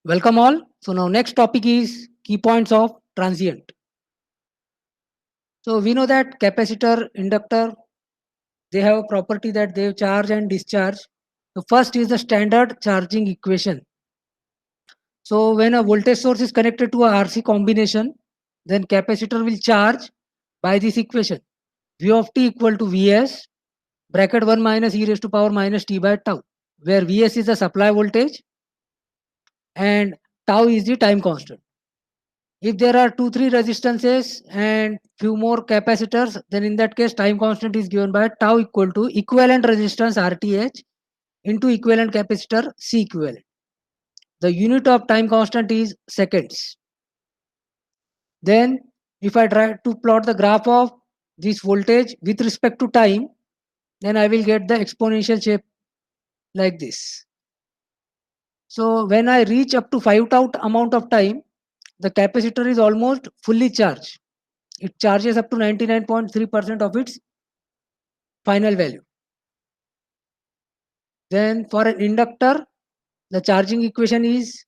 Welcome all. So now next topic is key points of transient. So we know that capacitor, inductor, they have a property that they charge and discharge. The first is the standard charging equation. So when a voltage source is connected to a RC combination, then capacitor will charge by this equation. V of t equal to Vs bracket 1 minus e raised to power minus t by tau, where Vs is the supply voltage and tau is the time constant. If there are 2 3 resistances and few more capacitors, then in that case time constant is given by tau equal to equivalent resistance RTh into equivalent capacitor C equivalent. The unit of time constant is seconds. Then if I try to plot the graph of this voltage with respect to time, then I will get the exponential shape like this. So when I reach up to 5 tau amount of time, the capacitor is almost fully charged. It charges up to 99.3% of its final value. Then for an inductor, the charging equation is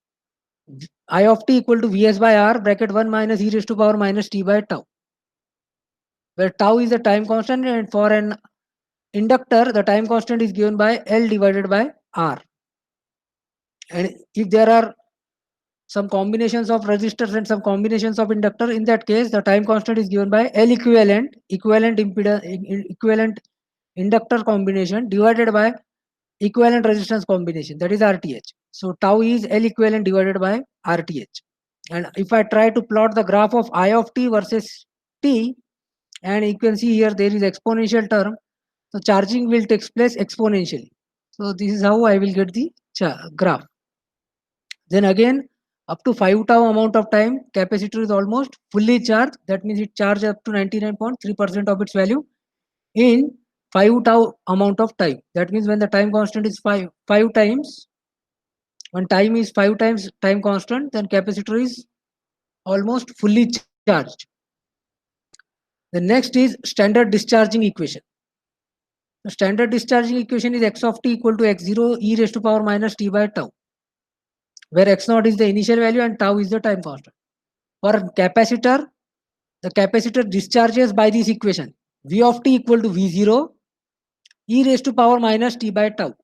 I of t equal to Vs by R bracket 1 minus e raised to power minus t by tau, where tau is the time constant, and for an inductor, the time constant is given by L divided by R. And if there are some combinations of resistors and some combinations of inductor, in that case, the time constant is given by L equivalent impedance, equivalent inductor combination divided by equivalent resistance combination, that is RTh. So tau is L equivalent divided by RTh. And if I try to plot the graph of I of t versus t, and you can see here there is exponential term, so charging will take place exponentially. So this is how I will get the graph. Then again, up to 5 tau amount of time, capacitor is almost fully charged. That means it charged up to 99.3% of its value in 5 tau amount of time. That means when the time constant is 5 times, when time is 5 times time constant, then capacitor is almost fully charged. The next is standard discharging equation. The standard discharging equation is x of t equal to x0 e raised to power minus t by tau, where x0 is the initial value and tau is the time constant. For a capacitor, the capacitor discharges by this equation. V of t equal to V0 e raised to power minus t by tau,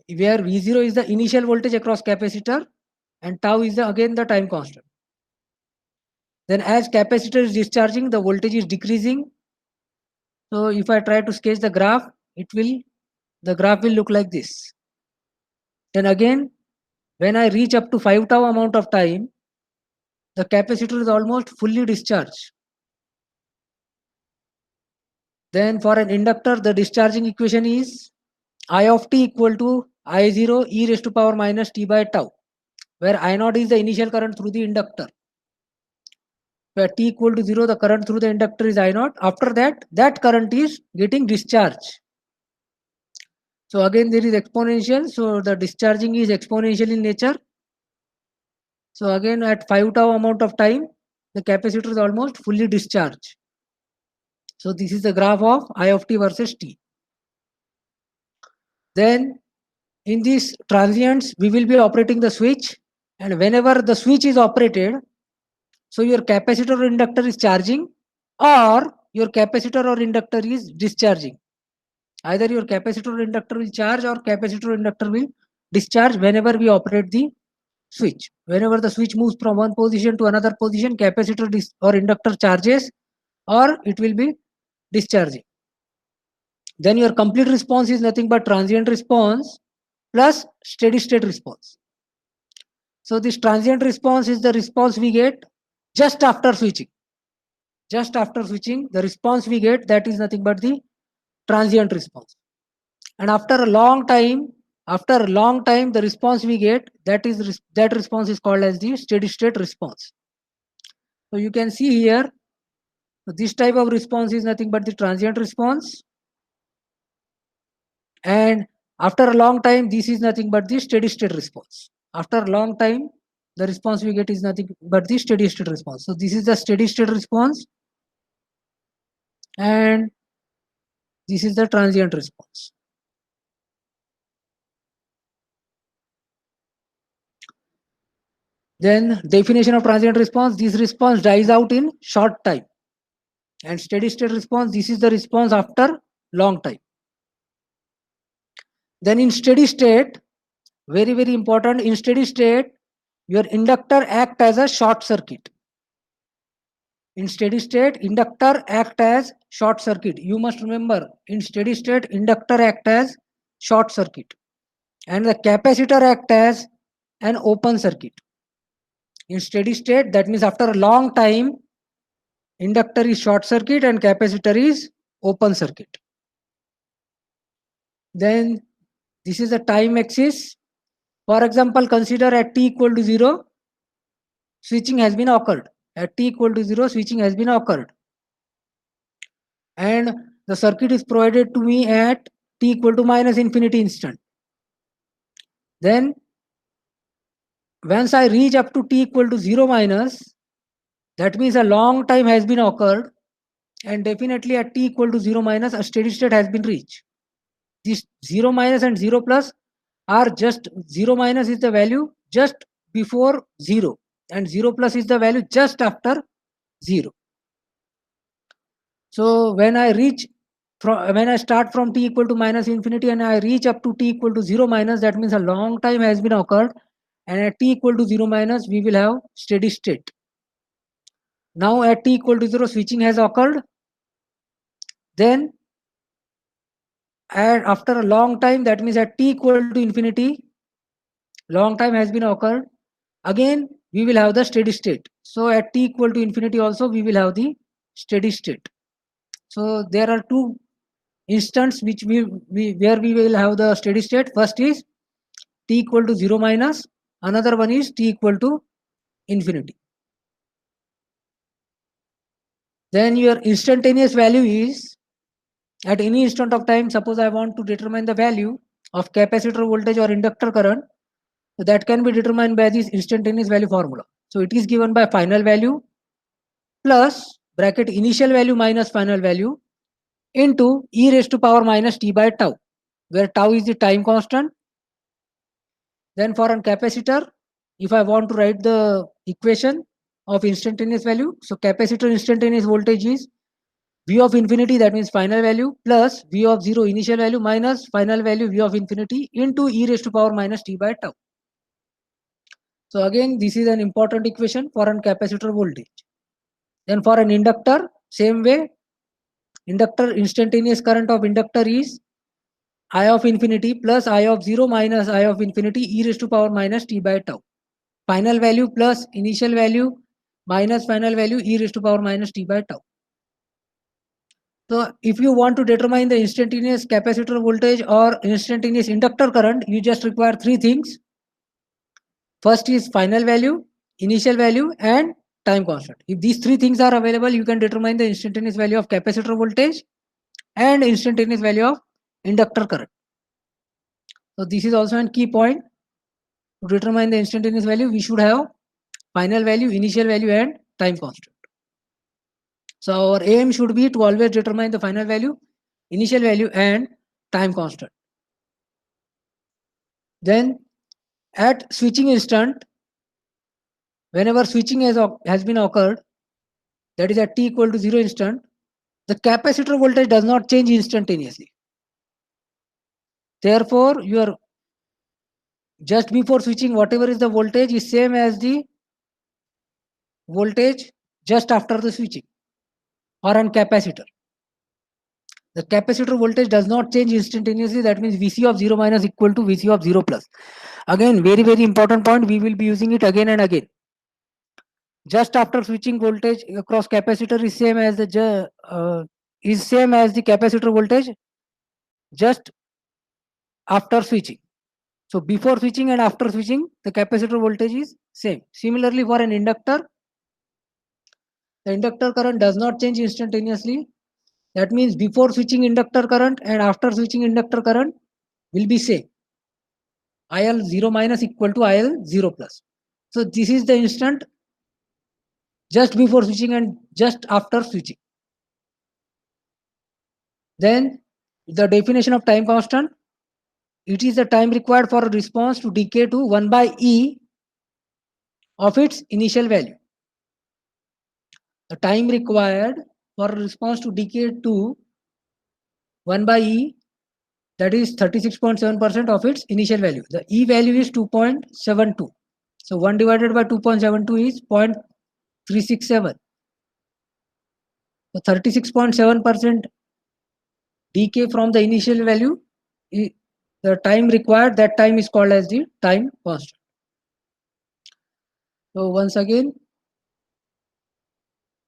where V0 is the initial voltage across capacitor and tau is again the time constant. Then as capacitor is discharging, the voltage is decreasing. So if I try to sketch the graph, the graph will look like this. Then again, when I reach up to 5 tau amount of time, the capacitor is almost fully discharged. Then for an inductor, the discharging equation is I of t equal to I0 e raised to power minus t by tau, where I0 is the initial current through the inductor. Where t equal to 0, the current through the inductor is I0. After that, that current is getting discharged. So again, there is exponential. So the discharging is exponential in nature. So again, at 5 tau amount of time, the capacitor is almost fully discharged. So this is the graph of I of t versus t. Then in these transients, we will be operating the switch, and whenever the switch is operated, so your capacitor or inductor is charging, or your capacitor or inductor is discharging. Either your capacitor or inductor will charge or capacitor or inductor will discharge whenever we operate the switch. Whenever the switch moves from one position to another position, capacitor or inductor charges or it will be discharging. Then your complete response is nothing but transient response plus steady state response. So this transient response is the response we get just after switching. Just after switching, the response we get, that is nothing but the transient response. And after a long time, the response we get, that response is called as the steady state response. So you can see here, this type of response is nothing but the transient response. And after a long time, this is nothing but the steady state response. After a long time, the response we get is nothing but the steady state response. So this is the steady state response, and this is the transient response. Then definition of transient response, this response dies out in short time. And steady state response, this is the response after long time. Then in steady state, very, very important, in steady state, your inductor act as a short circuit. In steady state, inductor act as short circuit. You must remember, in steady state, inductor act as short circuit. And the capacitor act as an open circuit. In steady state, that means after a long time, inductor is short circuit and capacitor is open circuit. Then this is the time axis. For example, consider at t equal to 0, switching has been occurred. At t equal to 0, switching has been occurred. And the circuit is provided to me at t equal to minus infinity instant. Then once I reach up to t equal to 0 minus, that means a long time has been occurred, and definitely at t equal to 0 minus, a steady state has been reached. This 0 minus and 0 plus are just 0 minus is the value just before 0 and 0 plus is the value just after 0. So when I start from t equal to minus infinity and I reach up to t equal to 0 minus, that means a long time has been occurred, and at t equal to 0 minus we will have steady state. Now at t equal to 0, switching has occurred. Then after a long time, that means at t equal to infinity, long time has been occurred. Again, we will have the steady state. So at t equal to infinity also, we will have the steady state. So there are two instants which where we will have the steady state. First is t equal to 0 minus. Another one is t equal to infinity. Then your instantaneous value is at any instant of time. Suppose I want to determine the value of capacitor voltage or inductor current. So that can be determined by this instantaneous value formula. So it is given by final value plus bracket initial value minus final value into e raised to power minus t by tau, where tau is the time constant. Then for a capacitor, if I want to write the equation of instantaneous value, so capacitor instantaneous voltage is v of infinity, that means final value, plus v of 0 initial value minus final value v of infinity into e raised to power minus t by tau. So again, this is an important equation for a capacitor voltage. Then for an inductor, same way, inductor instantaneous current of inductor is I of infinity plus I of 0 minus I of infinity e raised to power minus t by tau. Final value plus initial value minus final value e raised to power minus t by tau. So if you want to determine the instantaneous capacitor voltage or instantaneous inductor current, you just require three things. First is final value, initial value, and time constant. If these three things are available, you can determine the instantaneous value of capacitor voltage and instantaneous value of inductor current. So this is also a key point. To determine the instantaneous value, we should have final value, initial value, and time constant. So our aim should be to always determine the final value, initial value, and time constant. Then at switching instant, whenever switching has been occurred, that is at t equal to 0 instant, the capacitor voltage does not change instantaneously. Therefore, your just before switching, whatever is the voltage is same as the voltage just after the switching or on capacitor. The capacitor voltage does not change instantaneously. That means Vc of 0 minus equal to Vc of 0 plus. Again, very, very important point. We will be using it again and again. Just after switching, voltage across capacitor is same as the capacitor voltage just after switching. So before switching and after switching, the capacitor voltage is same. Similarly, for an inductor, the inductor current does not change instantaneously. That means before switching inductor current and after switching inductor current will be same. IL 0 minus equal to IL 0 plus. So this is the instant just before switching and just after switching. Then the definition of time constant, it is the time required for a response to decay to 1 by E of its initial value. The time required for response to decay to 1 by E, that is 36.7% of its initial value. The E value is 2.72. So 1 divided by 2.72 is 0.367. So 36.7% decay from the initial value, the time required, that time is called as the time constant. So once again,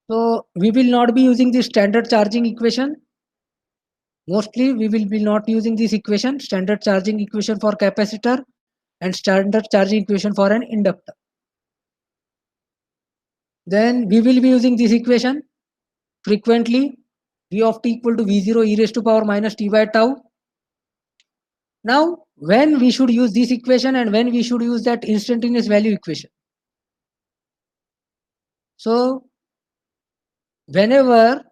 so we will not be using the standard charging equation. Mostly we will be not using this equation, standard charging equation for capacitor and standard charging equation for an inductor. Then we will be using this equation frequently, V of t equal to V0 e raised to power minus t by tau. Now, when we should use this equation and when we should use that instantaneous value equation. So, whenever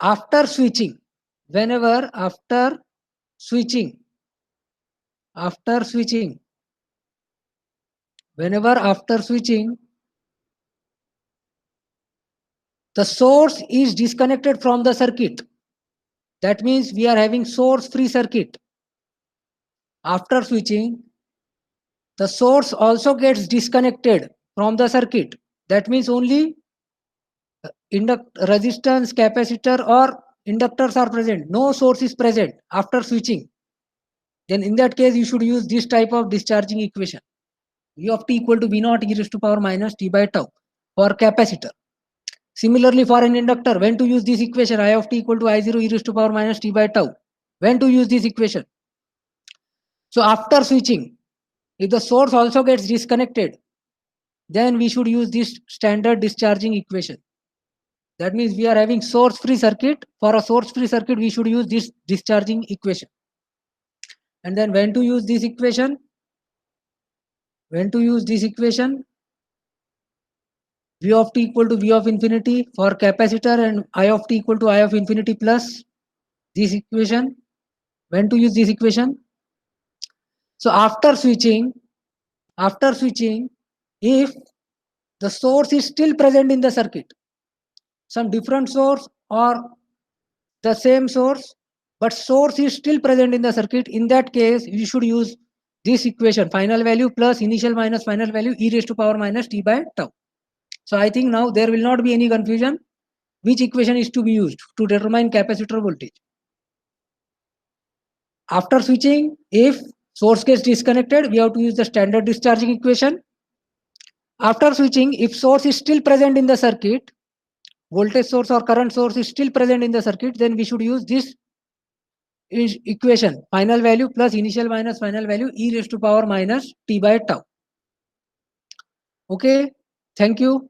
after switching, after switching, the source is disconnected from the circuit. That means we are having source free circuit. After switching, the source also gets disconnected from the circuit. That means only resistance, capacitor or inductors are present. No source is present after switching. Then in that case, you should use this type of discharging equation. V of t equal to V naught e raised to power minus t by tau for capacitor. Similarly, for an inductor, when to use this equation, I of t equal to I0 e raised to power minus t by tau. When to use this equation? So after switching, if the source also gets disconnected, then we should use this standard discharging equation. That means we are having source free circuit. For a source free circuit, we should use this discharging equation. And then when to use this equation? V of t equal to V of infinity for capacitor and I of t equal to I of infinity plus this equation. When to use this equation? So after switching, if the source is still present in the circuit, some different source or the same source, but source is still present in the circuit, in that case, you should use this equation, final value plus initial minus final value e raised to power minus t by tau. So I think now there will not be any confusion which equation is to be used to determine capacitor voltage. After switching, if source gets disconnected, we have to use the standard discharging equation. After switching, if source is still present in the circuit, voltage source or current source is still present in the circuit, then we should use this equation, final value plus initial minus final value e raised to power minus t by tau. Okay, thank you.